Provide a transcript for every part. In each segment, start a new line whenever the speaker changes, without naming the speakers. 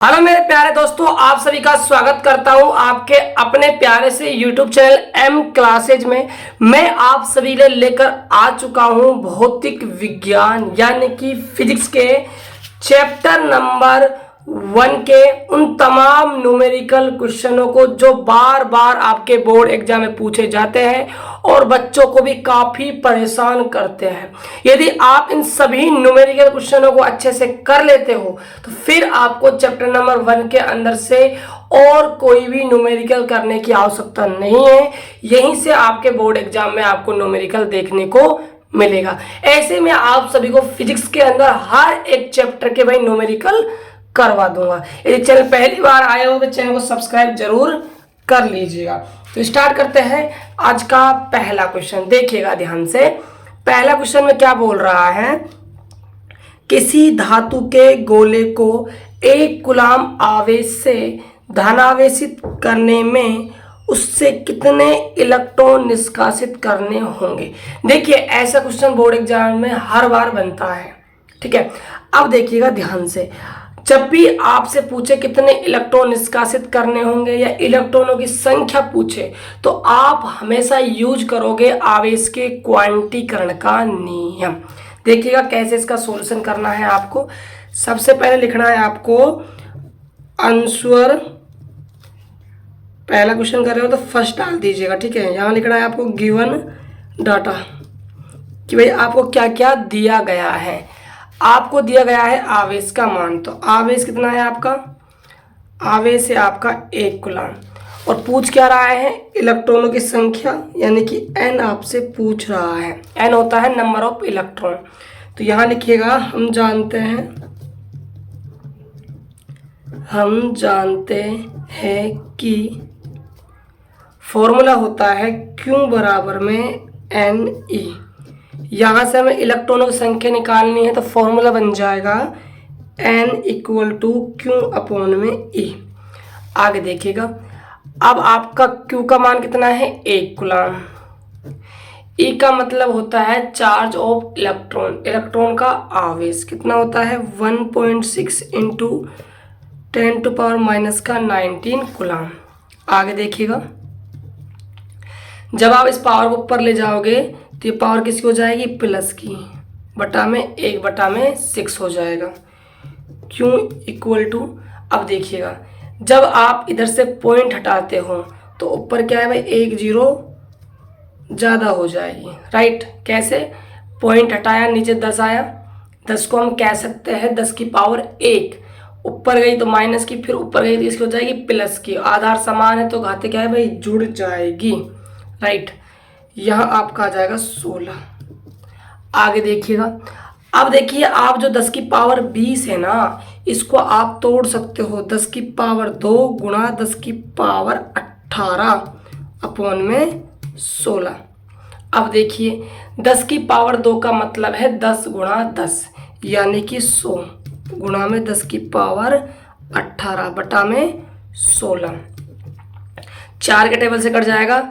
Hello मेरे प्यारे दोस्तों, आप सभी का स्वागत करता हूं आपके अपने प्यारे से यूट्यूब चैनल एम क्लासेज में। मैं आप सभी लिए लेकर आ चुका हूं भौतिक विज्ञान यानी कि फिजिक्स के चैप्टर नंबर 1 के उन तमाम न्यूमेरिकल क्वेश्चनों को जो बार बार आपके बोर्ड एग्जाम में पूछे जाते हैं और बच्चों को भी काफी परेशान करते हैं। यदि आप इन सभी न्यूमेरिकल क्वेश्चनों को अच्छे से कर लेते हो तो फिर आपको चैप्टर नंबर 1 के अंदर से और कोई भी न्यूमेरिकल करने की आवश्यकता नहीं है। यहीं से आपके बोर्ड एग्जाम में आपको न्यूमेरिकल देखने को मिलेगा। ऐसे में आप सभी को फिजिक्स के अंदर हर एक चैप्टर के भाई न्यूमेरिकल करवा दूंगा। यदि चैनल पहली बार आए हो तो चैनल को सब्सक्राइब जरूर कर लीजिएगा। तो स्टार्ट करते हैं आज का पहला क्वेश्चन। देखिएगा ध्यान से। पहला क्वेश्चन में क्या बोल रहा है, किसी धातु के गोले को 1 कूलम आवेश से धनावेशित करने में उससे कितने इलेक्ट्रॉन निष्कासित करने होंगे। देखिए ऐसा क्वेश्चन बोर्ड एग्जाम में हर बार बनता है, ठीक है। अब देखिएगा ध्यान से, जब भी आपसे पूछे कितने इलेक्ट्रॉन निष्कासित करने होंगे या इलेक्ट्रॉनों की संख्या पूछे तो आप हमेशा यूज करोगे आवेश के क्वांटीकरण का नियम। देखिएगा कैसे इसका सॉल्यूशन करना है। आपको सबसे पहले लिखना है आपको आंसर। पहला क्वेश्चन कर रहे हो तो फर्स्ट डाल दीजिएगा, ठीक है। यहाँ लिखना है आपको गिवन डाटा कि भाई आपको क्या क्या दिया गया है। आपको दिया गया है आवेश का मान, तो आवेश कितना है आपका, आवेश है आपका 1 कूलम। और पूछ क्या रहा है, इलेक्ट्रॉनों की संख्या यानी कि n आपसे पूछ रहा है। n होता है नंबर ऑफ इलेक्ट्रॉन। तो यहाँ लिखिएगा हम जानते हैं कि फॉर्मूला होता है Q बराबर में Ne। यहाँ से हमें इलेक्ट्रॉनों की संख्या निकालनी है तो फॉर्मूला बन जाएगा N = Q अपॉन में E। आगे देखिएगा, अब आपका Q का मान कितना है, 1 कूलम। E का मतलब होता है चार्ज ऑफ इलेक्ट्रॉन, इलेक्ट्रॉन का आवेश कितना होता है 1.6 × 10⁻⁻19 कूलम। आगे देखिएगा, जब आप इस पावर को ऊपर ले जाओगे तो ये पावर किसकी हो जाएगी, प्लस की, बटा में 1/6 हो जाएगा। Q = अब देखिएगा जब आप इधर से पॉइंट हटाते हो तो ऊपर क्या है भाई, 1 0 ज़्यादा हो जाएगी, राइट। कैसे, पॉइंट हटाया नीचे 10 आया, 10 को हम कह सकते हैं 10 की पावर 1, ऊपर गई तो माइनस की, फिर ऊपर गई तो इसकी हो जाएगी प्लस की। आधार समान है तो घाते क्या है भाई, जुड़ जाएगी, राइट। यहाँ आपका आ जाएगा 16। आगे देखिएगा, अब देखिए आप जो 10 की पावर 20 है ना, इसको आप तोड़ सकते हो 10 की पावर 2 गुणा 10 की पावर 18 अपॉन में 16। अब देखिए 10 की पावर 2 का मतलब है 10 गुणा 10 यानी कि 100 गुणा में 10 की पावर 18 बटा में 16। 4 के टेबल से कट जाएगा,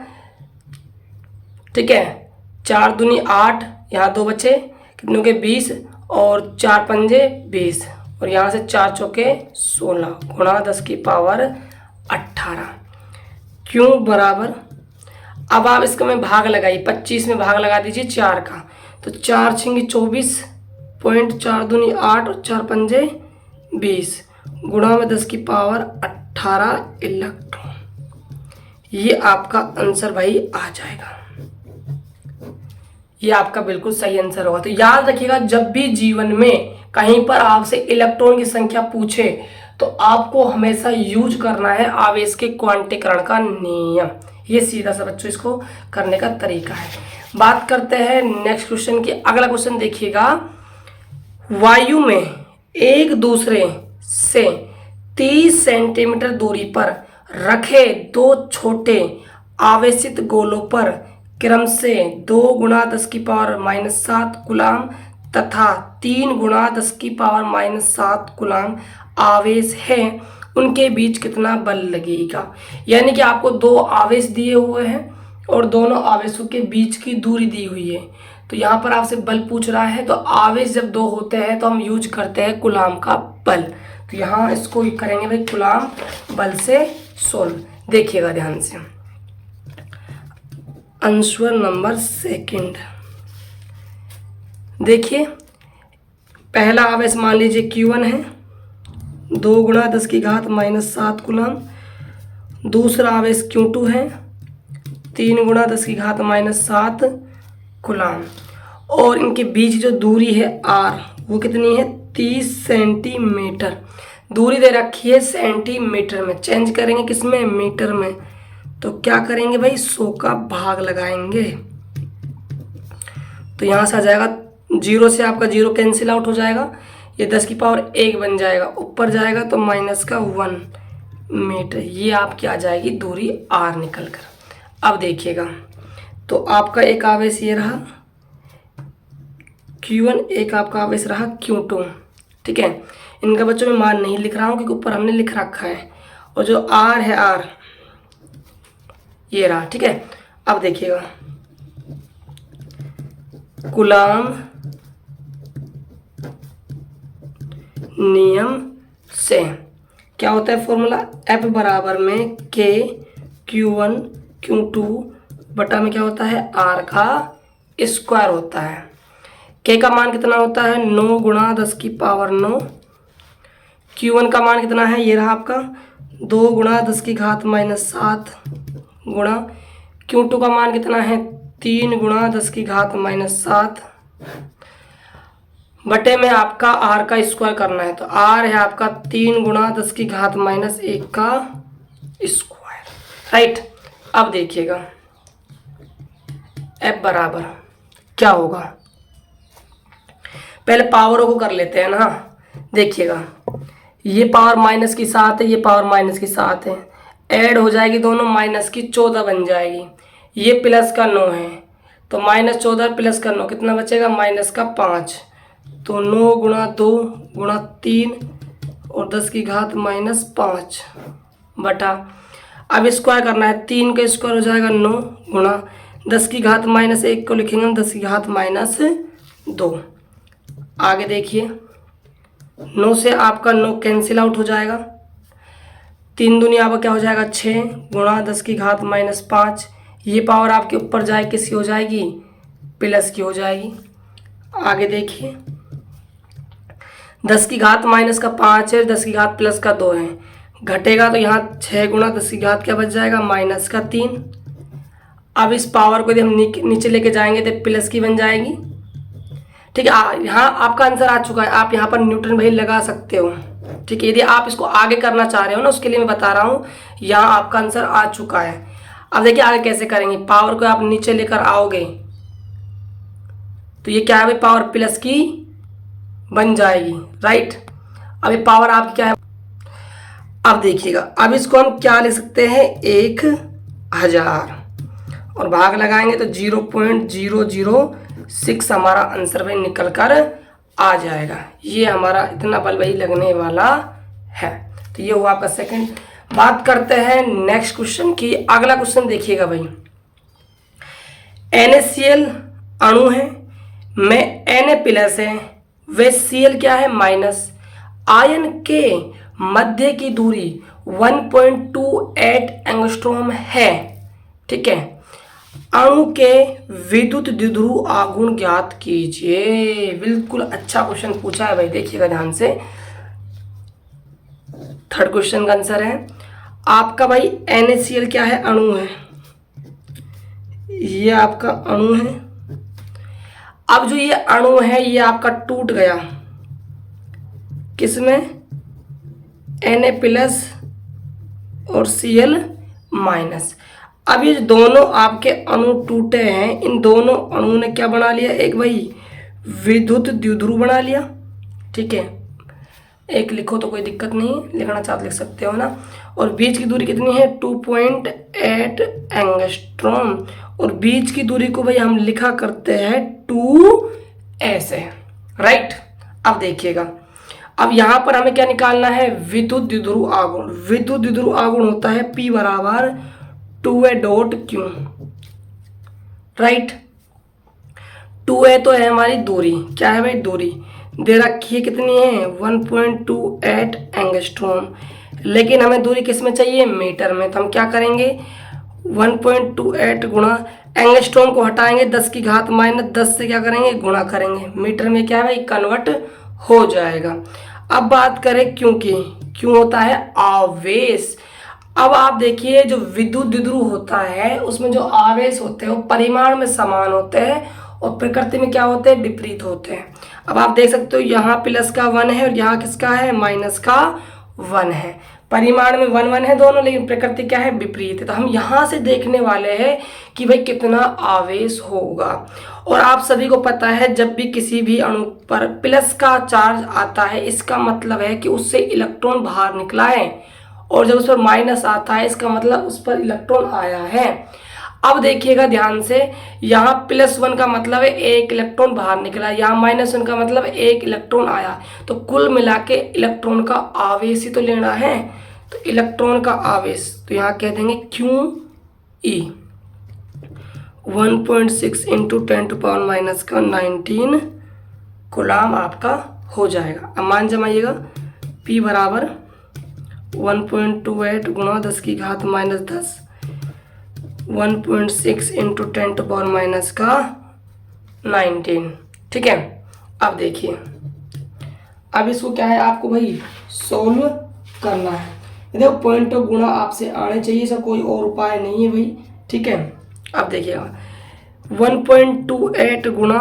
ठीक है। 4 दूनी 8, यहाँ 2 बचे, कितनों के 20 और 4 पंजे 20 और यहाँ से 4 चौके 16 गुणा 10 की पावर 18। क्यों बराबर, अब आप इसका में भाग लगाइए, 25 में भाग लगा दीजिए 4 का, तो 4 छिंगी 24 पॉइंट, 4 दूनी 8 और 4 पंजे 20 गुणा में 10 की पावर 18 इलेक्ट्रॉन। ये आपका आंसर भाई आ जाएगा, ये आपका बिल्कुल सही आंसर होगा। तो याद रखिएगा, जब भी जीवन में कहीं पर आपसे इलेक्ट्रॉन की संख्या पूछे तो आपको हमेशा यूज करना है आवेश के क्वांटीकरण का नियम। ये सीधा सा बच्चों इसको करने का तरीका है। बात करते हैं नेक्स्ट क्वेश्चन की। अगला क्वेश्चन देखिएगा, वायु में एक दूसरे से 30 सेंटीमीटर दूरी पर रखे 2 छोटे आवेशित गोलों पर क्रम से 2 गुणा 10 की पावर -7 कूलम तथा 3 गुणा 10 की पावर -7 कूलम आवेश है, उनके बीच कितना बल लगेगा। यानी कि आपको 2 आवेश दिए हुए हैं और दोनों आवेशों के बीच की दूरी दी हुई है। तो यहाँ पर आपसे बल पूछ रहा है, तो आवेश जब 2 होते हैं तो हम यूज करते हैं कूलम का बल। तो यहाँ इसको करेंगे भाई कूलाम बल से सोल्व। देखिएगा ध्यान से, आंसर नंबर सेकंड। देखिए पहला आवेश मान लीजिए Q1 है, 2 गुणा 10 की घात -7 कूलाम। दूसरा आवेश Q2 है, 3 गुणा 10 की घात -7 कूलाम। और इनके बीच जो दूरी है R वो कितनी है, 30 सेंटीमीटर। दूरी दे रखी है सेंटीमीटर में, चेंज करेंगे किसमें, मीटर में। तो क्या करेंगे भाई, 100 का भाग लगाएंगे। तो यहाँ से आ जाएगा 0 से आपका 0 कैंसिल आउट हो जाएगा, ये 10 की पावर 1 बन जाएगा, ऊपर जाएगा तो -1 मीटर। ये आपकी आ जाएगी दूरी R निकल कर। अब देखिएगा, तो आपका एक आवेश ये रहा Q1, एक आपका आवेश रहा Q2। ठीक है, इनका बच्चों में मान नहीं लिख रहा हूँ क्योंकि ऊपर हमने लिख रखा है। और जो R है, R ये रहा। ठीक है, अब देखिएगा कूलाम नियम से क्या होता है फॉर्मूला, F बराबर में K Q1 Q2 बटा में क्या होता है, R का स्क्वायर होता है। K का मान कितना होता है, 9 गुणा 10 की पावर 9। Q1 का मान कितना है, ये रहा आपका 2 गुणा 10 की घात -7 गुणा। Q2 का मान कितना है, 3 गुणा 10 की घात -7 बटे में आपका R का स्क्वायर करना है। तो R है आपका 3 गुणा 10 की घात -1 का स्क्वायर। राइट, अब देखिएगा F बराबर क्या होगा, पहले पावरों को कर लेते हैं ना। देखिएगा ये पावर -7 है, ये पावर -7 है, ऐड हो जाएगी दोनों, -14 बन जाएगी। ये +9 है, तो -14 +9 कितना बचेगा, -5। तो 9 गुणा 2 गुणा 3 और 10 की घात -5 बटा, अब स्क्वायर करना है, 3 का स्क्वायर हो जाएगा 9 गुणा 10 की घात -1 को लिखेंगे हम 10 की घात -2। आगे देखिए 9 से आपका 9 कैंसिल आउट हो जाएगा, 3 दूनी आपका क्या हो जाएगा 6 गुणा 10 की घात -5। ये पावर आपके ऊपर जाए किसकी हो जाएगी, प्लस की हो जाएगी। आगे देखिए 10 की घात -5 है, 10 की घात +2 है, घटेगा तो यहाँ 6 गुणा 10 की घात क्या बच जाएगा, -3। अब इस पावर को यदि हम नीचे लेके जाएंगे तो प्लस की बन जाएगी। ठीक है, यहाँ आपका आंसर आ चुका है, आप यहाँ पर न्यूटन भाई लगा सकते हो। ठीक है, यदि आप इसको आगे करना चाह रहे हो ना, उसके लिए मैं बता रहा हूँ, यहाँ आपका आंसर आ चुका है। अब देखिए आगे कैसे करेंगे, पावर को आप नीचे लेकर आओगे तो ये क्या है भाई, पावर प्लस की बन जाएगी। राइट, अब ये पावर आपकी क्या है, अब देखिएगा, अब इसको हम क्या ले सकते हैं, 1000 और भाग लगाएंगे तो 0.006 हमारा आंसर भाई निकल कर आ जाएगा। ये हमारा इतना बल भाई लगने वाला है। तो ये हुआ आपका सेकंड। बात करते हैं नेक्स्ट क्वेश्चन की। अगला क्वेश्चन देखिएगा भाई, NaCl अणु है में Na+ है, वे Cl क्या है, माइनस। आयन के मध्य की दूरी 1.28 एंगस्ट्रॉम है। ठीक है, अणु के विद्युत द्विध्रुव आघूर्ण ज्ञात कीजिए। बिल्कुल अच्छा क्वेश्चन पूछा है भाई, देखिएगा ध्यान से। थर्ड क्वेश्चन का आंसर है आपका भाई, NaCl क्या है, अणु है, ये आपका अणु है। अब जो ये अणु है ये आपका टूट गया किसमें, Na+ और Cl-। अब ये दोनों आपके अणु टूटे हैं, इन दोनों अणु ने क्या बना लिया, एक भाई विद्युत द्विध्रुव बना लिया। ठीक है, एक लिखो तो कोई दिक्कत नहीं, लिखना चाहते लिख सकते हो ना। और बीच की दूरी कितनी है, 2.8 एंगस्ट्रॉम, और बीच की दूरी को भाई हम लिखा करते हैं 2s है। राइट, अब देखिएगा, अब यहाँ पर हमें क्या निकालना है, विद्युत द्विध्रुव आघूर्ण। विद्युत द्विध्रुव आघूर्ण होता है P बराबर 2a.q। राइट, 2a तो है हमारी दूरी, क्या है भाई, दूरी। दे रखी है कितनी है 1.28 एंगस्ट्रॉम, लेकिन हमें दूरी किस में चाहिए मीटर में। तो हम क्या करेंगे 1.28 गुणा एंगस्ट्रॉम को हटाएंगे 10 की घात माइनस 10 से क्या करेंगे गुणा करेंगे, मीटर में क्या है भाई कन्वर्ट हो जाएगा। अब बात करें क्योंकि क्यों होता है आवेश। अब आप देखिए जो विद्युत द्विध्रुव होता है उसमें जो आवेश होते हैं वो परिमाण में समान होते हैं और प्रकृति में क्या होते हैं विपरीत होते हैं। अब आप देख सकते हो यहाँ प्लस का 1 है और यहाँ किसका है माइनस का 1 है, परिमाण में 1 1 है दोनों, लेकिन प्रकृति क्या है विपरीत है। तो हम यहाँ से देखने वाले हैं कि भाई कितना आवेश होगा। और आप सभी को पता है जब भी किसी भी अणु पर प्लस का चार्ज आता है इसका मतलब है कि उससे इलेक्ट्रॉन बाहर निकला है, और जब उस पर माइनस आता है इसका मतलब उस पर इलेक्ट्रॉन आया है। अब देखिएगा ध्यान से, यहाँ +1 का मतलब है एक इलेक्ट्रॉन बाहर निकला, यहाँ -1 का मतलब एक इलेक्ट्रॉन आया। तो कुल मिला के इलेक्ट्रॉन का आवेश ही तो लेना है, तो इलेक्ट्रॉन का आवेश तो यहाँ कह देंगे QE 1.6 × 10⁻⁻19 कूलाम आपका हो जाएगा। अब मान जमाइएगा P बराबर 1.28 गुणा 10 की घात -10 1.6 × 10⁻⁻19। ठीक है। अब देखिए अब इसको क्या है आपको भाई सोल्व करना है। देखो पॉइंट ऑफ गुणा आपसे आने चाहिए, इसका कोई और उपाय नहीं है भाई। ठीक है। अब देखिएगा 1.28 गुणा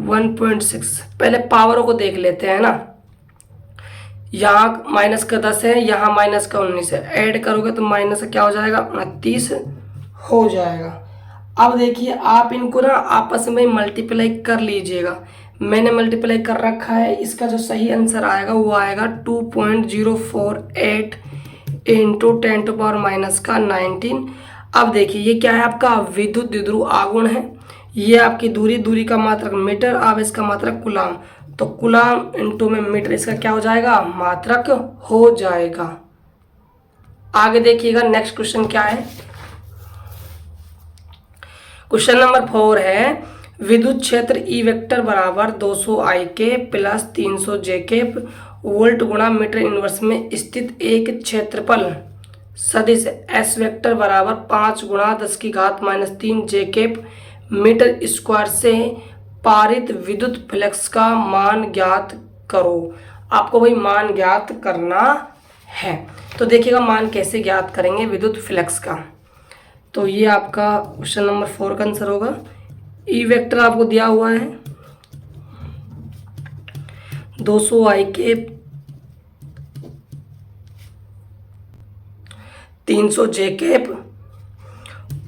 1.6, पहले पावरों को देख लेते हैं ना। यहाँ माइनस का 10 है, यहाँ माइनस का 19 है, ऐड करोगे तो माइनस का क्या हो जाएगा 29 हो जाएगा। अब देखिए आप इनको ना आपस में मल्टीप्लाई कर लीजिएगा, मैंने मल्टीप्लाई कर रखा है। इसका जो सही आंसर आएगा वो आएगा 2.048 × 10⁻⁻19। अब देखिए ये क्या है आपका विद्युत द्विध्रुव आघूर्ण है, ये आपकी दूरी का मात्रक मीटर, आवेश का मात्रक कूलाम, तो कूलाम इनटू में मीटर, इसका क्या हो जाएगा मात्रक हो जाएगा। आगे देखिएगा नेक्स्ट क्वेश्चन क्या है। क्वेश्चन नंबर 4 है विद्युत क्षेत्र E वेक्टर बराबर 200 IK प्लस 300 JK वोल्ट गुणा मीटर इनवर्स में स्थित एक क्षेत्रफल सदिश S वेक्टर बराबर 5 गुणा 10 की घात -3 JK मीटर स्क्वायर से पारित विद्युत फ्लक्स का मान ज्ञात करो। आपको भाई मान ज्ञात करना है। तो देखिएगा मान कैसे ज्ञात करेंगे विद्युत फ्लक्स का। तो ये आपका क्वेश्चन नंबर 4 का आंसर होगा। ई वेक्टर आपको दिया हुआ है 200 IK 300 JK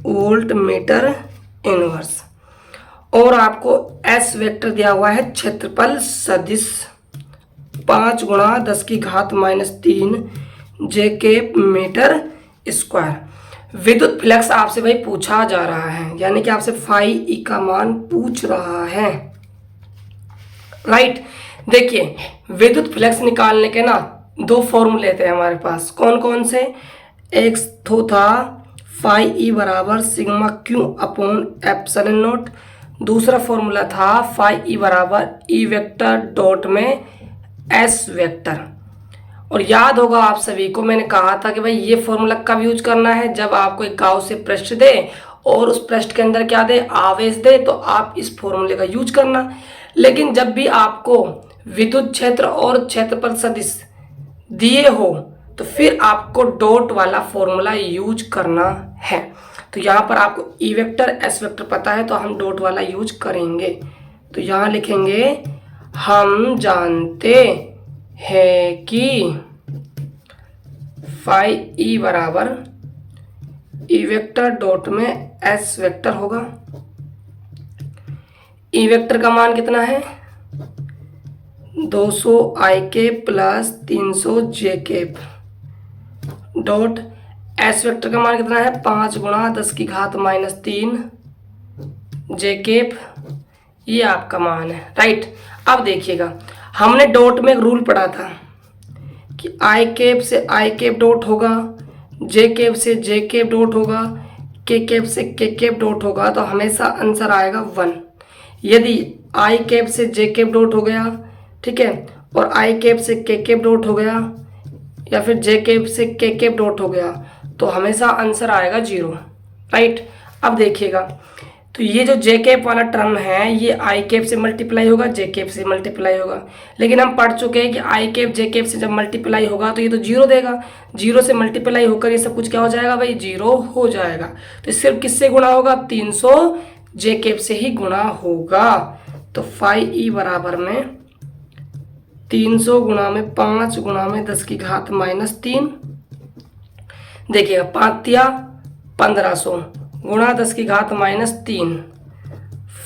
volt meter inverse, और आपको एस वेक्टर दिया हुआ है क्षेत्रफल सदिश 5 गुणा 10 की घात -3 JK मीटर स्क्वायर। विद्युत फ्लक्स आपसे भाई पूछा जा रहा है, यानी कि आपसे फाई ई का मान पूछ रहा है। राइट। देखिए विद्युत फ्लक्स निकालने के ना दो फॉर्मूले थे हमारे पास, कौन कौन से। एक तो था फाई ई बराबर sigma Q upon epsilon not, दूसरा फॉर्मूला था फाई ई बराबर ई वेक्टर डॉट में एस वेक्टर। और याद होगा आप सभी को मैंने कहा था कि भाई ये फॉर्मूला कब यूज करना है, जब आपको एक गांव से पृष्ठ दे और उस पृष्ठ के अंदर क्या दे आवेश दे, तो आप इस फॉर्मूले का यूज करना। लेकिन जब भी आपको विद्युत क्षेत्र और क्षेत्रफल सदिश दिए हो तो फिर आपको डॉट वाला फॉर्मूला यूज करना है। तो यहाँ पर आपको ई वेक्टर एस वेक्टर पता है तो हम डॉट वाला यूज करेंगे। तो यहाँ लिखेंगे हम जानते हैं कि फाई ई बराबर ई वेक्टर डॉट में एस वेक्टर होगा। ई वेक्टर का मान कितना है 200 IK plus 300 JK dot S vector का मान कितना है 5 गुणा 10 की घात -3 JK, ये आपका मान है। राइट। अब देखिएगा हमने डॉट में एक रूल पढ़ा था कि आई कैप से आई कैप डॉट होगा, जे कैप से जे कैप डॉट होगा, के कैप से के कैप डॉट होगा, तो हमेशा आंसर आएगा 1। यदि आई कैप से जे कैप डॉट हो गया ठीक है, और आई कैप से के कैप डॉट हो गया या फिर जे कैप से के कैप डॉट हो गया, तो हमेशा आंसर आएगा 0, राइट। अब देखिएगा, तो ये जो जे कैप वाला टर्म है ये आई कैप से मल्टीप्लाई होगा, जे कैप से मल्टीप्लाई होगा, लेकिन हम पढ़ चुके हैं कि आई कैप जे कैप से जब मल्टीप्लाई होगा तो ये तो 0 देगा, 0 से मल्टीप्लाई होकर ये सब कुछ क्या हो जाएगा भाई, 0 हो जाएगा। तो सिर्फ किससे गुणा होगा, 300 जे कैप से ही गुणा होगा। तो फाई ई बराबर में 300 गुणा में 5 गुणा में 10 की घात -3, देखिएगा 5 तिया 1500 गुणा 10 की घात -3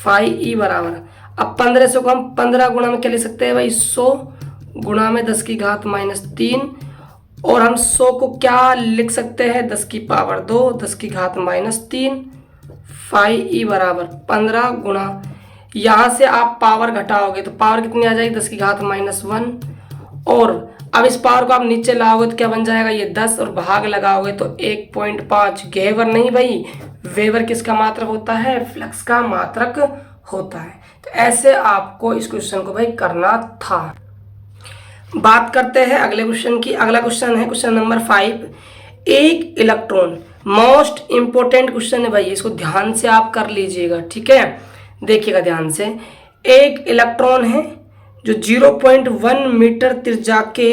फाई ई बराबर, अब 1500 को हम 15 गुणा में क्या लिख सकते हैं भाई, 100 गुणा में 10 की घात -3, और हम 100 को क्या लिख सकते हैं, 10 की पावर 2 10 की घात -3 फाई ई बराबर 15 गुणा, यहाँ से आप पावर घटाओगे तो पावर कितनी आ जाएगी, 10 की घात -1, और अब इस पावर को आप नीचे लाओगे तो क्या बन जाएगा, ये 10, और भाग लगाओगे तो 1.5, घेवर नहीं भाई, वेवर किसका मात्रक होता है, फ्लक्स का मात्रक होता है। तो ऐसे आपको इस क्वेश्चन को भाई करना था। बात करते हैं अगले क्वेश्चन की। अगला क्वेश्चन है क्वेश्चन नंबर 5। एक इलेक्ट्रॉन, मोस्ट इंपोर्टेंट क्वेश्चन है भाई, इसको ध्यान से आप कर लीजिएगा, ठीक है। देखिएगा ध्यान से, एक इलेक्ट्रॉन है जो 0.1 मीटर त्रिज्या के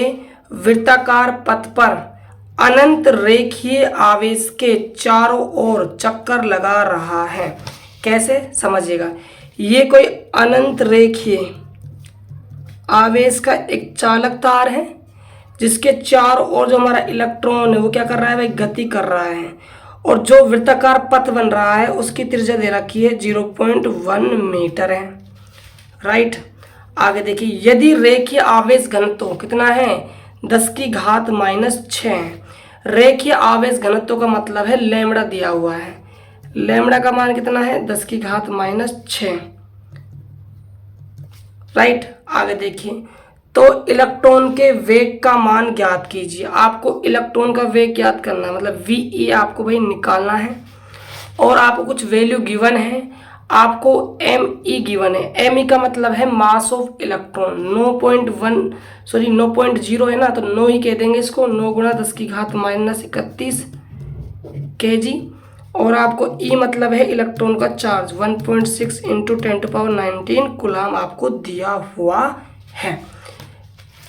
वृत्ताकार पथ पर अनंत रेखीय आवेश के चारों ओर चक्कर लगा रहा है। कैसे, समझिएगा, ये कोई अनंत रेखीय आवेश का एक चालक तार है जिसके चारों ओर जो हमारा इलेक्ट्रॉन है वो क्या कर रहा है भाई, गति कर रहा है, और जो वृत्ताकार पथ बन रहा है उसकी त्रिज्या दे रखी है 0.1 मीटर है, राइट। आगे देखिए, यदि रेखीय आवेश घनत्व कितना है, 10 की घात -6, रेखीय आवेश घनत्व का मतलब है लैम्बडा दिया हुआ है, लैम्बडा का मान कितना है, 10 की घात -6, राइट। आगे देखिए, तो इलेक्ट्रॉन के वेग का मान ज्ञात कीजिए। आपको इलेक्ट्रॉन का वेग ज्ञात करना है, मतलब वी आपको भाई निकालना है, और आपको कुछ वैल्यू गिवन है, आपको एम ई गिवन है। एम ई का मतलब है मास ऑफ इलेक्ट्रॉन, 9.0 है ना, तो 9 ही कह देंगे इसको, 9 गुणा 10 की घात -31 kg, और आपको ई मतलब है इलेक्ट्रॉन का चार्ज 1.6 × 10⁻19 कूलम आपको दिया हुआ है।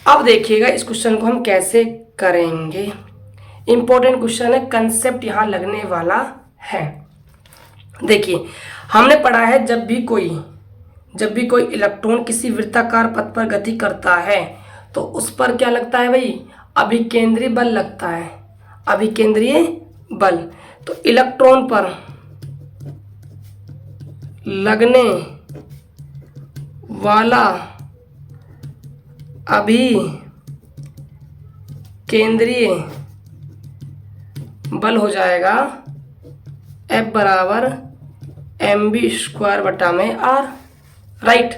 अब देखिएगा इस क्वेश्चन को हम कैसे करेंगे। इंपॉर्टेंट क्वेश्चन है, कंसेप्ट यहाँ लगने वाला है। देखिए, हमने पढ़ा है जब भी कोई इलेक्ट्रॉन किसी वृत्ताकार पथ पर गति करता है तो उस पर क्या लगता है भाई, अभिकेंद्रीय बल लगता है, अभिकेंद्रीय बल। तो इलेक्ट्रॉन पर लगने वाला अभिकेंद्रीय बल हो जाएगा F बराबर mv²/r, राइट।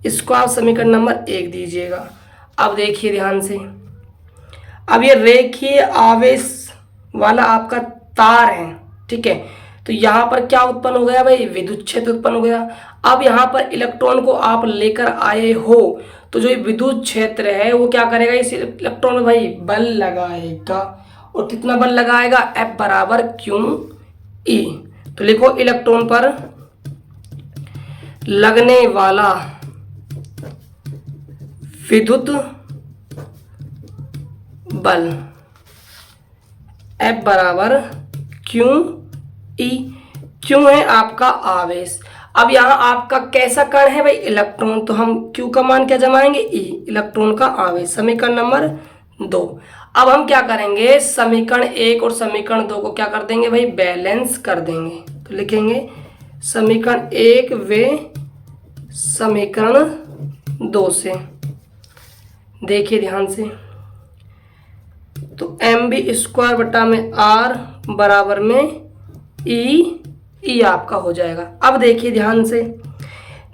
इसको आप समीकरण नंबर 1 दीजिएगा। अब देखिए ध्यान से, अब ये रेखीय आवेश वाला आपका तार है, ठीक है, तो यहाँ पर क्या उत्पन्न हो गया भाई, विद्युत क्षेत्र उत्पन्न हो गया। अब यहाँ पर इलेक्ट्रॉन को आप लेकर आए हो तो जो विद्युत क्षेत्र है वो क्या करेगा, इस इलेक्ट्रॉन में भाई बल लगाएगा, और कितना बल लगाएगा, F बराबर QE। तो लिखो, इलेक्ट्रॉन पर लगने वाला विद्युत बल F बराबर QE। क्यों है आपका आवेश। अब यहाँ आपका कैसा कण है भाई, इलेक्ट्रॉन, तो हम Q का मान क्या जमाएंगे, E, इलेक्ट्रॉन का आवेश, समीकरण नंबर 2। अब हम क्या करेंगे, समीकरण 1 और समीकरण 2 को क्या कर देंगे भाई, बैलेंस कर देंगे। तो लिखेंगे समीकरण 1 वे समीकरण 2 से। देखिए ध्यान से, तो mv²/r बराबर में E आपका हो जाएगा। अब देखिए ध्यान से,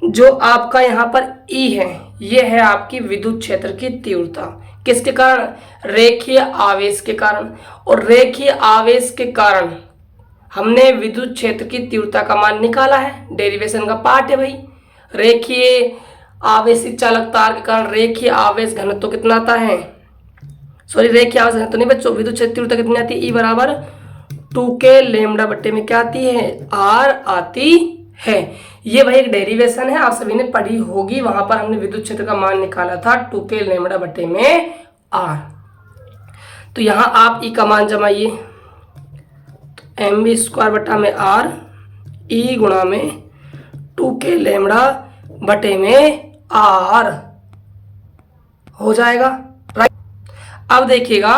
जो आपका यहाँ पर E है, ये है आपकी विद्युत क्षेत्र की तीव्रता, किसके कारण, रेखीय आवेश के कारण। और रेखीय आवेश के कारण हमने विद्युत क्षेत्र की तीव्रता का मान निकाला है, डेरिवेशन का पार्ट है भाई। रेखीय आवेशित चालक तार के कारण रेखीय आवेश घनत्व कितना आता है, सॉरी रेखीय आवेश घनत्व नहीं बच्चों, विद्युत क्षेत्र तीव्रता कितनी आती है, ई बराबर 2k लैम्बडा बट्टे में क्या आती है, आर आती है। ये भाई एक डेरिवेशन है, आप सभी ने पढ़ी होगी, वहां पर हमने विद्युत क्षेत्र का मान निकाला था 2k लैम्बडा बट्टे में आर। तो यहां आप ई का मान जमाइए, तो एम बी स्क्वायर बट्टा में आर ई गुणा में 2k लैम्बडा बटे में आर हो जाएगा, राइट। अब देखिएगा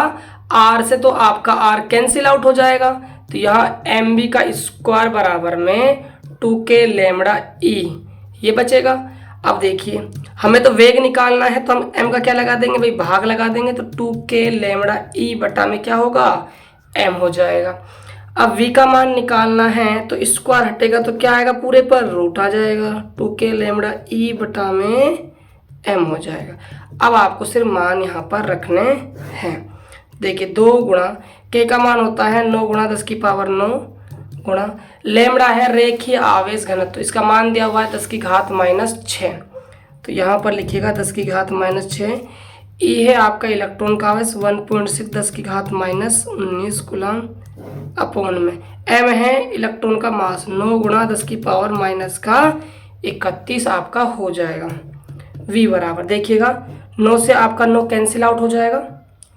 आर से तो आपका आर कैंसिल आउट हो जाएगा, तो यहाँ एम बी का स्क्वायर बराबर में 2k लैम्बडा ई ये बचेगा। अब देखिए हमें तो वेग निकालना है, तो हम m का क्या लगा देंगे भाई, भाग लगा देंगे, तो 2k लैम्बडा ई बटा में क्या होगा, m हो जाएगा। अब v का मान निकालना है, तो स्क्वायर हटेगा तो क्या आएगा, पूरे पर रूट आ जाएगा, 2k लैम्बडा ई बटा में m हो जाएगा। अब आपको सिर्फ मान यहाँ पर रखने हैं। देखिए 2 गुणा k का मान होता है 9 गुणा 10 की पावर 9 गुणा लैम्बडा है रेखीय आवेश घनत्व, तो इसका मान दिया हुआ है 10 की घात -6, तो यहाँ पर लिखिएगा 10 की घात -6। ई है आपका इलेक्ट्रॉन का आवेश 1.6 10 की घात -19 कूलम अपॉन में, m है इलेक्ट्रॉन का मास 9 गुणा 10 की पावर -31 आपका हो जाएगा। v बराबर देखिएगा 9 से आपका 9 कैंसिल आउट हो जाएगा,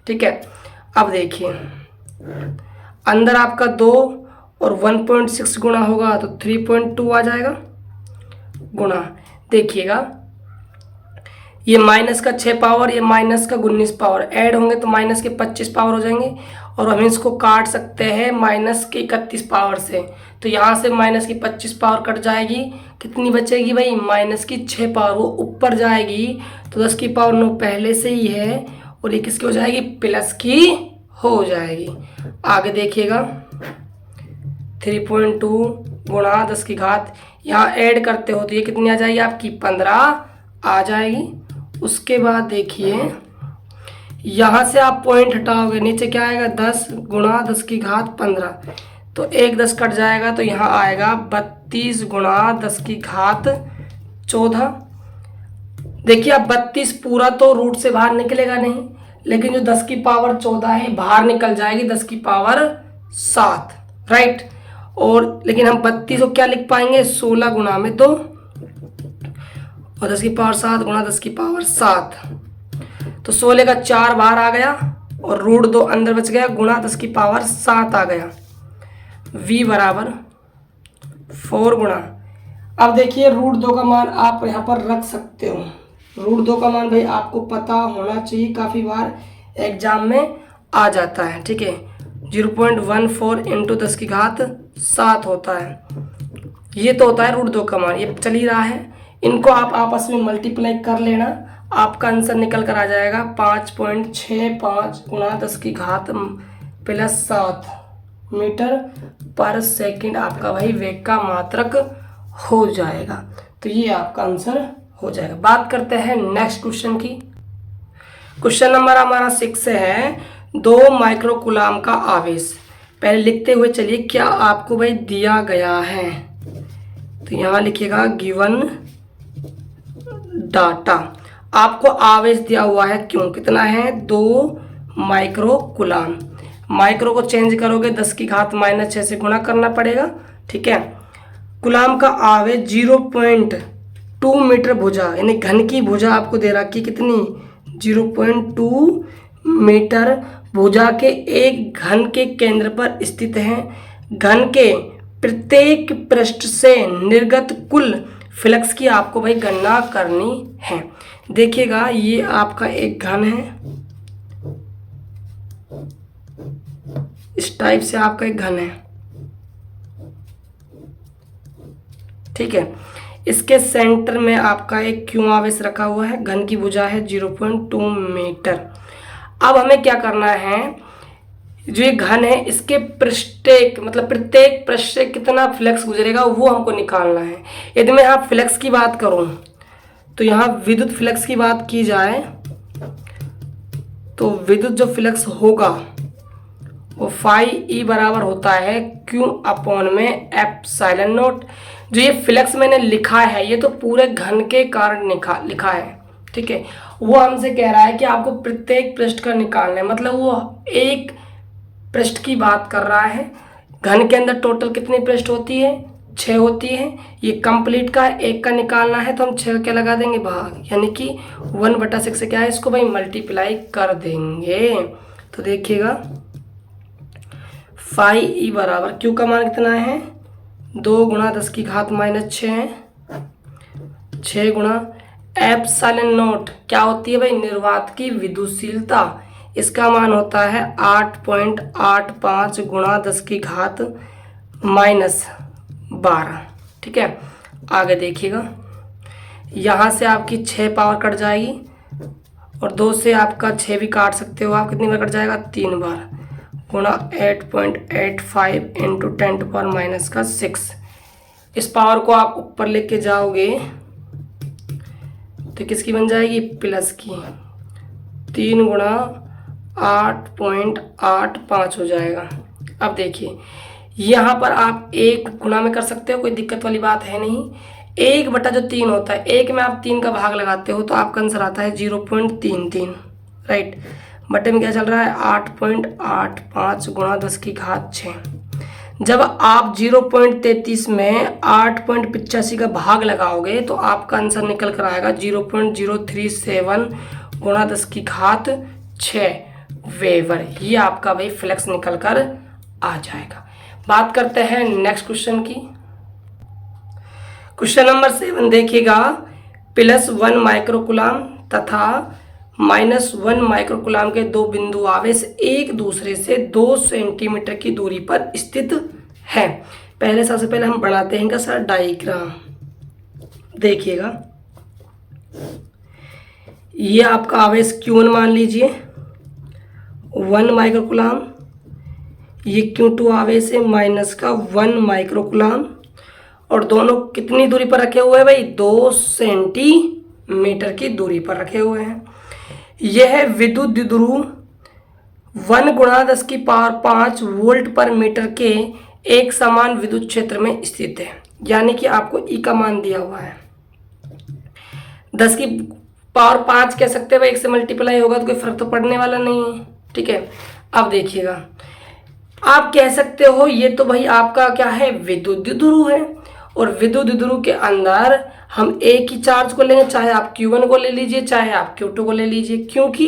ठीक है। अब देखिए अंदर आपका 2 और 1.6 गुणा होगा तो 3.2 आ जाएगा, गुणा देखिएगा ये माइनस का 6 पावर, ये माइनस का 19 पावर ऐड होंगे तो माइनस के 25 पावर हो जाएंगे, और हम इसको काट सकते हैं माइनस के 31 पावर से, तो यहाँ से माइनस की 25 पावर कट जाएगी, कितनी बचेगी भाई, माइनस की 6 पावर, वो ऊपर जाएगी, तो 10 की पावर 9 पहले से ही है, और ये किसकी हो जाएगी, प्लस की हो जाएगी। आगे देखिएगा 3.2 गुणा 10 की घात, यहाँ ऐड करते हो तो ये कितनी आ जाएगी आपकी 15 आ जाएगी। उसके बाद देखिए यहाँ से आप पॉइंट हटाओगे, नीचे क्या आएगा 10 गुणा 10 की घात 15, तो 1 10 कट जाएगा, तो यहाँ आएगा 32 गुणा 10 की घात 14। देखिए अब 32 पूरा तो रूट से बाहर निकलेगा नहीं, लेकिन जो 10 की पावर 14 है बाहर निकल जाएगी 10 की पावर 7, राइट। और लेकिन हम 32 को क्या लिख पाएंगे, 16 गुणा में 2 और 10 की पावर 7 गुणा 10 की पावर 7, तो 16 का 4 बाहर आ गया और रूट 2 अंदर बच गया, गुणा 10 की पावर 7 आ गया। v बराबर 4 गुणा, अब देखिए रूट 2 का मान आप यहाँ पर रख सकते हो, रूट 2 का मान भाई आपको पता होना चाहिए, काफ़ी बार एग्जाम में आ जाता है, ठीक है। 0.14 इंटू 10 की घात 7 होता है, ये तो होता है रूट 2 का मान, ये चल ही रहा है। इनको आप आपस में मल्टीप्लाई कर लेना, आपका आंसर निकल कर आ जाएगा 5.65 गुणा 10 की घात +7 मीटर पर सेकंड आपका भाई वेग का मात्रक हो जाएगा। तो ये आपका आंसर हो जाएगा। बात करते हैं नेक्स्ट क्वेश्चन की। क्वेश्चन नंबर हमारा 6 है 2 माइक्रोकूलाम का आवेश। पहले लिखते हुए चलिए क्या आपको भाई दिया गया है, तो यहाँ लिखिएगा गिवन डाटा, आपको आवेश दिया हुआ है, क्यों कितना है 2 माइक्रोकूलाम। माइक्रो को चेंज करोगे 10 की घात -6 से गुणा करना पड़ेगा, ठीक है। कूलाम का आवेश 0.2 मीटर भुजा, यानी घन की भुजा आपको दे रखी कितनी 0.2 मीटर भुजा के एक घन के केंद्र पर स्थित है। घन के प्रत्येक पृष्ठ से निर्गत कुल फ्लक्स की आपको भाई गणना करनी है। देखिएगा ये आपका एक घन है, इस टाइप से आपका एक घन है, ठीक है। इसके सेंटर में आपका एक क्यू आवेश रखा हुआ है, घन की भुजा है 0.2 मीटर। अब हमें क्या करना है, जो ये घन है इसके पृष्ठेक मतलब प्रत्येक पृष्ठ से कितना फ्लक्स गुजरेगा वो हमको निकालना है। यदि मैं यहाँ फ्लक्स की बात करूँ तो यहाँ विद्युत फ्लक्स की बात की जाए तो विद्युत जो फ्लक्स होगा वो फाई ई बराबर होता है क्यू अपॉन में एप्सिलॉन नॉट, जो ये फ्लक्स मैंने लिखा है ये तो पूरे घन के कारण लिखा है, ठीक है। वो हमसे कह रहा है कि आपको प्रत्येक पृष्ठ का निकालना है, मतलब वो एक पृष्ठ की बात कर रहा है। घन के अंदर टोटल कितनी पृष्ठ होती है? 6 होती है। ये कंप्लीट का एक का निकालना है तो हम 6 क्या लगा देंगे भाग, यानी कि 1/6 से क्या है इसको भाई मल्टीप्लाई कर देंगे। तो देखिएगा फाई ई बराबर क्यू का मान कितना है 2 गुणा 10 की घात -6 है, 6 गुणा एप्सिलॉन नॉट क्या होती है भाई निर्वात की विद्युतशीलता, इसका मान होता है 8.85 गुणा 10 की घात -12, ठीक है। आगे देखिएगा यहाँ से आपकी 6 पावर कट जाएगी और 2 से आपका 6 भी काट सकते हो आप, कितनी बार कट जाएगा 3 बार, गुणा 8.85 इंटू 10⁻⁻6। इस पावर को आप ऊपर लेके जाओगे तो किसकी बन जाएगी प्लस की, 3 गुणा 8.85 हो जाएगा। अब देखिए यहाँ पर आप एक गुणा में कर सकते हो, कोई दिक्कत वाली बात है नहीं। 1/3 होता है, एक में आप 3 का भाग लगाते हो तो आपका आंसर आता है 0.33, राइट। बटे में क्या चल रहा है 8.85 गुणा 10 की घात 6। जब आप 0.33 में 8.85 का भाग लगाओगे तो आपका आंसर निकल कर आएगा 0.037 गुणा 10 की घात 6 वेबर। ये आपका भाई फ्लक्स निकल कर आ जाएगा। बात करते हैं नेक्स्ट क्वेश्चन की। क्वेश्चन नंबर 7 देखिएगा, +1 माइक्रोकुलाम तथा -1 माइक्रोकुलाम के दो बिंदु आवेश एक दूसरे से 2 सेंटीमीटर की दूरी पर स्थित है। सबसे पहले हम बनाते हैं इनका सारा डायग्राम। देखिएगा ये आपका आवेश Q1 मान लीजिए 1 माइक्रोकुलाम, ये Q2 आवेश है -1 माइक्रोकुलाम, और दोनों कितनी दूरी पर रखे हुए हैं भाई 2 सेंटीमीटर की दूरी पर रखे हुए हैं। यह विद्युत द्विध्रुव 1 गुणा 10 की पावर 5 वोल्ट पर मीटर के एक समान विद्युत क्षेत्र में स्थित है, यानी कि आपको ई का मान दिया हुआ है 10 की पावर 5 कह सकते हैं भाई, 1 से मल्टीप्लाई होगा तो कोई फर्क तो पड़ने वाला नहीं है, ठीक है। अब देखिएगा आप कह सकते हो ये तो भाई आपका क्या है विद्युत द्विध्रुव है, और विद्युत द्विध्रुव के अंदर हम एक ही चार्ज को लेंगे, चाहे आप Q1 को ले लीजिए चाहे आप Q2 को ले लीजिए, क्योंकि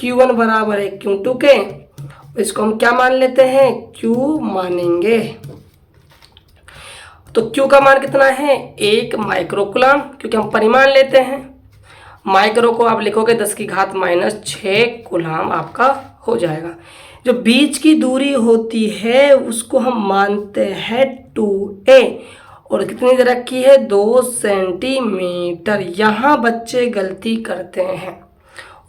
Q1 बराबर है Q2 के, इसको हम क्या मान लेते हैं Q मानेंगे। तो Q का मान कितना है 1 माइक्रोकुलाम, क्योंकि हम परिमाण लेते हैं। माइक्रो को आप लिखोगे 10 की घात -6 कुलाम आपका हो जाएगा। जो बीच की दूरी होती है उसको हम मानते हैं 2a, और कितनी देर रखी है 2 सेंटीमीटर। यहाँ बच्चे गलती करते हैं,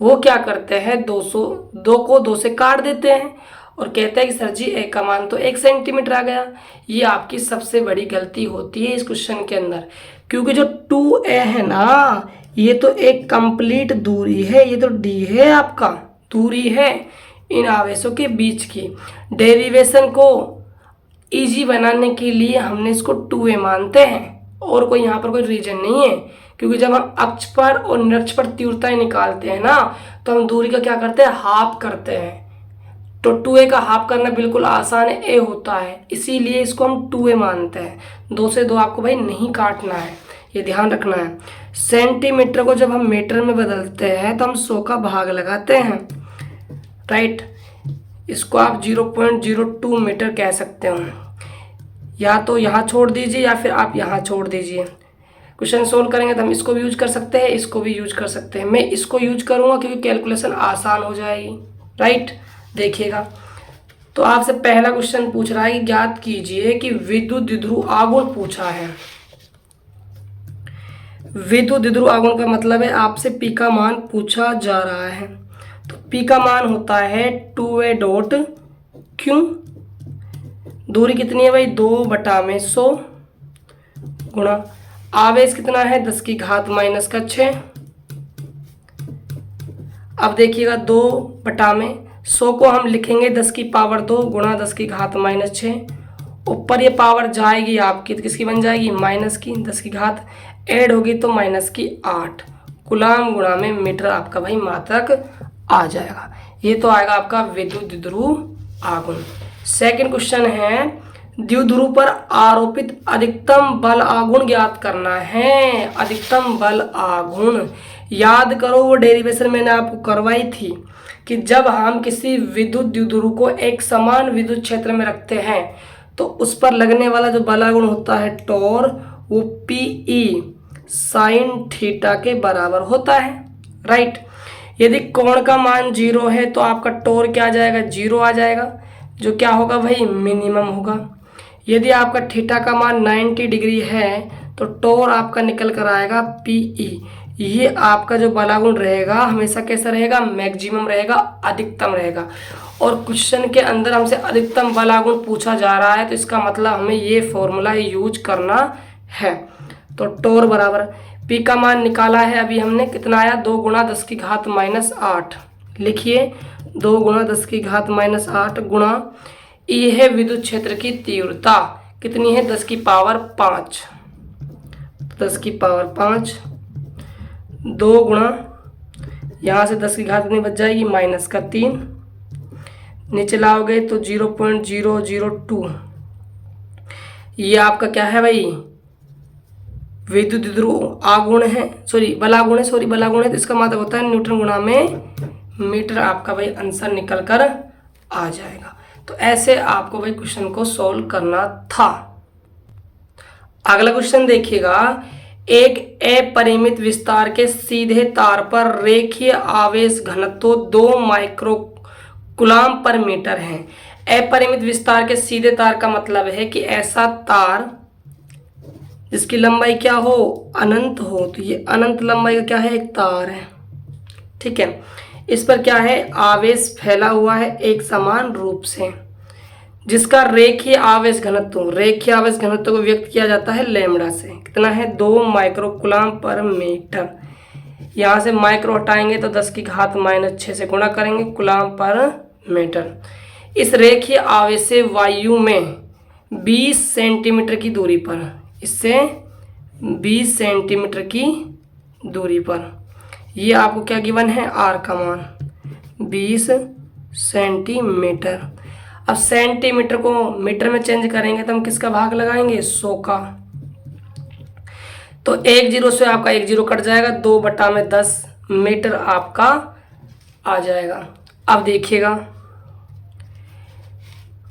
वो क्या करते हैं 2 को 2 से काट देते हैं और कहते हैं कि सर जी ए का मान तो 1 सेंटीमीटर आ गया। ये आपकी सबसे बड़ी गलती होती है इस क्वेश्चन के अंदर, क्योंकि जो 2a है ना ये तो एक कंप्लीट दूरी है, ये तो d है आपका दूरी है इन आवेशों के बीच की। डेरिवेशन को इजी बनाने के लिए हमने इसको 2a मानते हैं, और कोई यहाँ पर कोई रीजन नहीं है, क्योंकि जब हम अक्ष पर और निरक्ष पर तीव्रताएं निकालते हैं ना तो हम दूरी का क्या करते हैं हाफ करते हैं। तो 2a का हाफ करना बिल्कुल आसान है, a होता है, इसीलिए इसको हम 2a मानते हैं। 2 से 2 आपको भाई नहीं काटना है, ये ध्यान रखना है। सेंटीमीटर को जब हम मीटर में बदलते हैं तो हम 100 का भाग लगाते हैं, राइट। इसको आप 0.02 मीटर कह सकते हो, या तो यहाँ छोड़ दीजिए या फिर आप यहाँ छोड़ दीजिए। क्वेश्चन सोल्व करेंगे तो हम इसको भी यूज कर सकते हैं, इसको भी यूज कर सकते हैं। मैं इसको यूज करूँगा क्योंकि कैलकुलेशन आसान हो जाएगी, राइट। देखिएगा तो आपसे पहला क्वेश्चन पूछ रहा है कि ज्ञात कीजिए कि विद्युत द्विध्रुव आघूर्ण पूछा है। विद्युत द्विध्रुव आघूर्ण का मतलब है आपसे पी का मान पूछा जा रहा है, तो पी का मान होता है 2a डॉट क्यू। दूरी कितनी है भाई 2/100 गुणा आवेश कितना है 10 की घात -6। अब देखिएगा 2/100 को हम लिखेंगे 10 की पावर 2 गुणा 10 की घात -6, ऊपर ये पावर जाएगी आपकी तो किसकी बन जाएगी, माइनस की 10 की घात, ऐड होगी तो माइनस की 8 कूलाम गुणा में मीटर आपका भाई मात्रक आ जाएगा। ये तो आएगा आपका विद्युत द्विध्रुव आघूर्ण। सेकंड क्वेश्चन है, द्विध्रुव पर आरोपित अधिकतम बल आघूर्ण ज्ञात करना है। अधिकतम बल आघूर्ण याद करो, वो डेरिवेशन मैंने आपको करवाई थी कि जब हम किसी विद्युत द्विध्रुव को एक समान विद्युत क्षेत्र में रखते हैं तो उस पर लगने वाला जो बलागुण होता है टॉर, वो पीई साइन थीटा के बराबर होता है, राइट। यदि कोण का मान 0 है तो आपका टॉर क्या आ जाएगा, 0 आ जाएगा, जो क्या होगा भाई, मिनिमम होगा। यदि आपका थीटा का मान 90 डिग्री है तो टॉर आपका निकल कर आएगा पीई। ये आपका जो बलागुण रहेगा हमेशा कैसा रहेगा, मैक्सिमम रहेगा, अधिकतम रहेगा। और क्वेश्चन के अंदर हमसे अधिकतम बलागुण पूछा जा रहा है तो इसका मतलब हमें ये फॉर्मूला यूज करना है। तो टॉर बराबर पी का मान निकाला है अभी हमने, कितना आया, 2 गुणा 10 की घात माइनस 8। लिखिए 2 गुणा 10 की घात माइनस 8 गुणा ई है विद्युत क्षेत्र की तीव्रता, कितनी है, 10 की पावर 5, 10 की पावर 5, 2 गुणा यहाँ से 10 की घात कितनी बच जाएगी, माइनस का 3, नीचे लाओगे तो 0.002। ये आपका क्या है भाई, विद्युत द्विध्रुव आघूर्ण है, बलागुण है, तो इसका मतलब होता है न्यूटन गुणा में मीटर। आपका भाई आंसर निकल कर आ जाएगा। तो ऐसे आपको भाई क्वेश्चन को सॉल्व करना था। अगला क्वेश्चन देखिएगा, एक अपरिमित विस्तार के सीधे तार पर रेखीय आवेश घनत्व 2 माइक्रो कूलाम पर मीटर है। अपरिमित विस्तार के सीधे तार का मतलब है कि ऐसा तार जिसकी लंबाई क्या हो, अनंत हो। तो ये अनंत लंबाई का क्या है, एक तार है, ठीक है। इस पर क्या है, आवेश फैला हुआ है एक समान रूप से, जिसका रेखीय आवेश घनत्व को व्यक्त किया जाता है लैम्बडा से। कितना है, 2 माइक्रो कूलाम पर मीटर। यहाँ से माइक्रो हटाएंगे तो 10 की घात माइनस 6 से गुणा करेंगे, कूलाम पर मीटर। इस रेखीय आवेश से वायु में 20 सेंटीमीटर की दूरी पर, इससे 20 सेंटीमीटर की दूरी पर, ये आपको क्या गिवन है, आर का मान 20 सेंटीमीटर। अब सेंटीमीटर को मीटर में चेंज करेंगे तो हम किसका भाग लगाएंगे, 100 का। तो 1 0 से आपका 1 0 कट जाएगा, 2/10 मीटर आपका आ जाएगा। अब देखिएगा,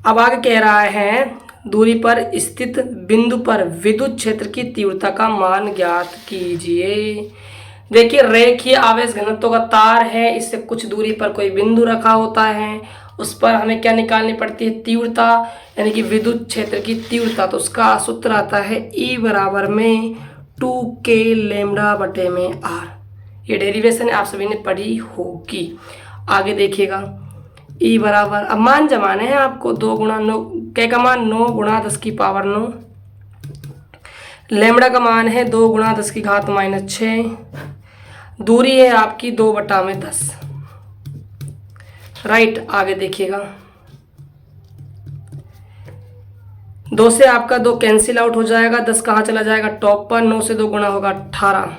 अब आगे कह रहा है दूरी पर स्थित बिंदु पर विद्युत क्षेत्र की तीव्रता का मान ज्ञात कीजिए। देखिए रेखीय आवेश घनत्व का तार है, इससे कुछ दूरी पर कोई बिंदु रखा होता है, उस पर हमें क्या निकालनी पड़ती है, तीव्रता, यानी कि विद्युत क्षेत्र की तीव्रता। तो उसका सूत्र आता है E बराबर में 2K लैम्बडा बटे में R। ये डेरिवेशन आप सभी ने पढ़ी होगी। आगे देखिएगा, E बराबर, अब मान जमाने हैं आपको, 2 गुणा 9, K का मान 9 गुणा 10 की पावर 9, लैम्बडा का मान है 2 गुणा 10 की घात माइनस 6, दूरी है आपकी 2/10, राइट। आगे देखिएगा, 2 से आपका 2 कैंसिल आउट हो जाएगा, 10 कहाँ चला जाएगा, टॉप पर, 9 से 2 गुणा होगा 18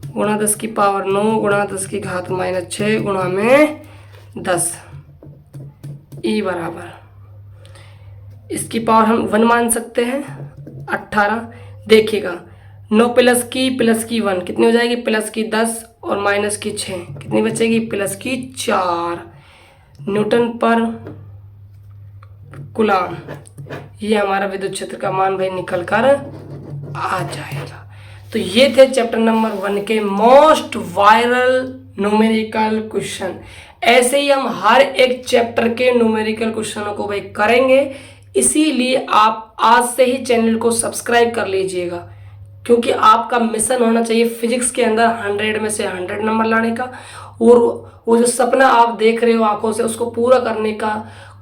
गुणा 10 की पावर 9 गुणा 10 की घात माइनस 6 गुणा में 10। E बराबर, इसकी पावर हम 1 मान सकते हैं, 18। देखिएगा 9 प्लस की 1 कितनी हो जाएगी, प्लस की 10 और माइनस की 6 कितनी बचेगी, प्लस की 4 न्यूटन पर कूलाम। ये हमारा विद्युत क्षेत्र का मान भाई निकल कर आ जाएगा। तो ये थे चैप्टर नंबर 1 के मोस्ट वायरल न्यूमेरिकल क्वेश्चन। ऐसे ही हम हर एक चैप्टर के न्यूमेरिकल क्वेश्चनों को भाई करेंगे, इसीलिए आप आज से ही चैनल को सब्सक्राइब कर लीजिएगा, क्योंकि आपका मिशन होना चाहिए फिजिक्स के अंदर 100 में से 100 नंबर लाने का, और वो जो सपना आप देख रहे हो आंखों से, उसको पूरा करने का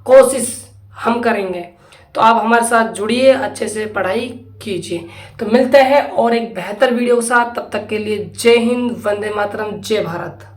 कोशिश हम करेंगे। तो आप हमारे साथ जुड़िए, अच्छे से पढ़ाई कीजिए। तो मिलते हैं और एक बेहतर वीडियो के साथ, तब तक के लिए जय हिंद, वंदे मातरम, जय भारत।